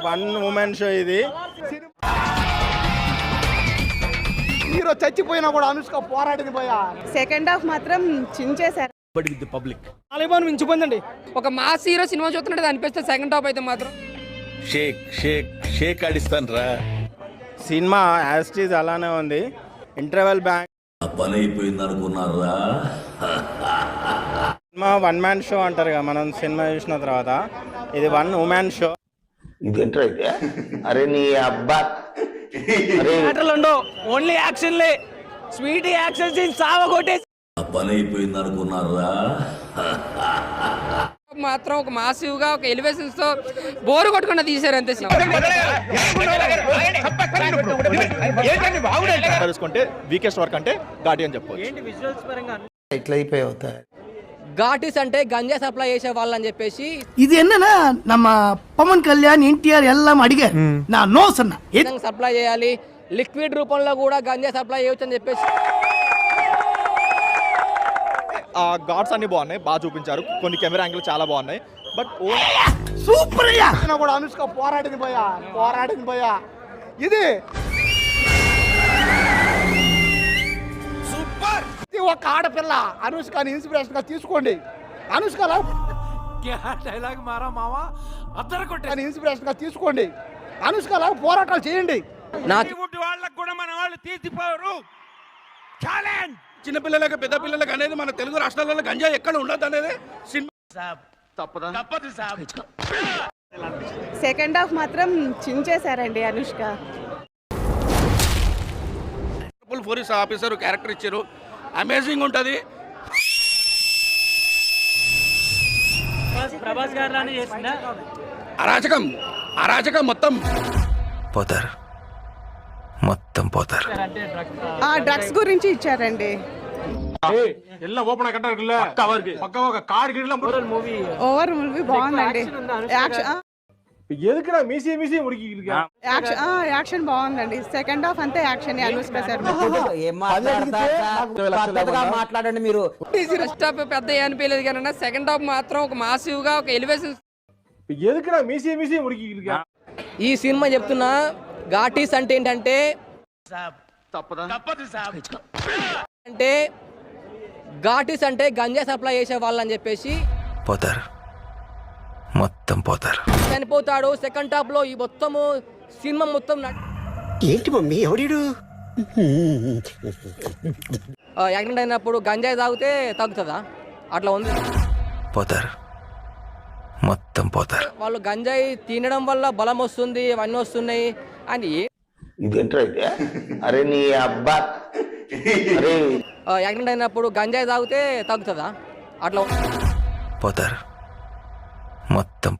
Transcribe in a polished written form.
One women show ఇది. Hero చచ్చిపోయినా కూడా అనుష్క పోరాడింది పోయా. సెకండ్ హాఫ్ మాత్రం చించేశారు. బట్ విత్ ది పబ్లిక్ మించిపోయిందండి. ఒక మాస్ హీరో సినిమా చూస్తున్నట్టు అనిపిస్తే సెకండ్ హాఫ్ అయితే మాత్రం షేక్ షేక్ షేక్ ఆడిస్తాను రా. సినిమా యాస్టీజ్ అలానే ఉంది. ఇంటర్వెల్ బ్యాంక్ పని అయిపోయింది అనుకున్నారా? సినిమా వన్ మ్యాన్ షో అంటారు కదా మనం సినిమా చూసిన తర్వాత. ఇది వన్ ఉమెన్ షో. ఇదేంటైతే అరే నీ అబ్బా ఓన్లీ యాక్షన్లే, స్వీట్ యాక్షన్ సీన్ సావగొట్టే. పని అయిపోయింది అనుకున్నారా? మాత్రం ఒక మాసివ్ గా ఒక ఎలివేషన్స్ తో బోరు కొట్టకుండా తీశారు అంతే. తెలుసుకుంటే వీకెస్ట్ వర్క్ అంటే ఘాటి అని చెప్పొచ్చు. ఇట్లా అయిపోయావు. ఘాటీస్ అంటే గంజా సప్లై చేసే వాళ్ళు అని చెప్పేసి இது என்னன்னா நம்ம பவன் கல்யாண் என்டிஆர் எல்லாம் அடிக்க நான் நோ சொன்னேன். సప్లై చేయాలి, లిక్విడ్ రూపంలో కూడా గంజా సప్లై చేయొచ్చు అని చెప్పేసి ఆ గాడ్స్ అన్ని బాగున్నాయి, బాగా చూపించారు. కొన్ని కెమెరా యాంగిల్ చాలా బాగున్నాయి. బట్ சூப்பர் ஐயா. కూడా అనుష్క పోరాడింది పోయా. ఇది సూపర్. ఒక ఆడపిల్ల అనుష్కని ఇన్స్పిరేషన్ గా తీసుకోండి. అనుష్కలా డైలాగ్ మారా మావా అద్దర కొట్టే ఇన్స్పిరేషన్ గా తీసుకోండి. అనుష్కలా పోరాటాలు చేయండి. నాకు వాళ్ళకు కూడా మన వాళ్ళు తీసిపోరు. ఛాలెంజ్ చిన్నపిల్లలకు పెద్ద పిల్లలకు అనేది మన తెలుగు రాష్ట్రాలలో గంజా ఎక్కడ ఉండదు అనేది సినిమా తప్పదు సాబ్. సెకండ్ హాఫ్ మాత్రం చించేశారండి అనుష్క. పోలీస్ ఆఫీసర్ క్యారెక్టర్ ఇచ్చారు, అమేజింగ్ ఉంటుంది. అరాచకం మొత్తం పోతారు, మొత్తం పోతారు. డ్రగ్స్ గురించి ఇచ్చారండి. ఓవర్ మూవీ బాగుందండి. యాక్షన్ బాగుందండి. సెకండ్ హాఫ్ అంతే యాక్షన్. అనుష్క శర్మ మాట్లాడండి మీరు. ఫస్ట్ హాఫ్ పెద్ద అనిపించలేదు కానీ సెకండ్ హాఫ్ మాత్రం ఒక మాసివ్ గా ఒక ఎలివేషన్స్. ఈ సినిమా చెప్తున్నా ఘాటీస్ అంటే ఏంటంటే ఘాటీస్ అంటే గంజా సప్లై చేసే వాళ్ళు అని చెప్పేసి పోతారు, మొత్తం పోతారు. చనిపోతాడు. సెకండ్ హాఫ్ లో ఈ మొత్తము సినిమా మొత్తం ఏంటి మమ్మీ ఎవడు యాక్సిడెంట్ అయినప్పుడు గంజాయి తాగితే తగ్గుతుందా? అట్లా ఉంది. పోతారు, మొత్తం పోతారు. వాళ్ళు గంజాయి తినడం వల్ల బలం వస్తుంది, అవన్నీ వస్తున్నాయి అని. ఇదేంటైతే అరే నీ అబ్బా యాక్సిడెంట్ అయినప్పుడు గంజాయి తాగితే తగ్గుతుందా? అట్లా పోతారు, మొత్తం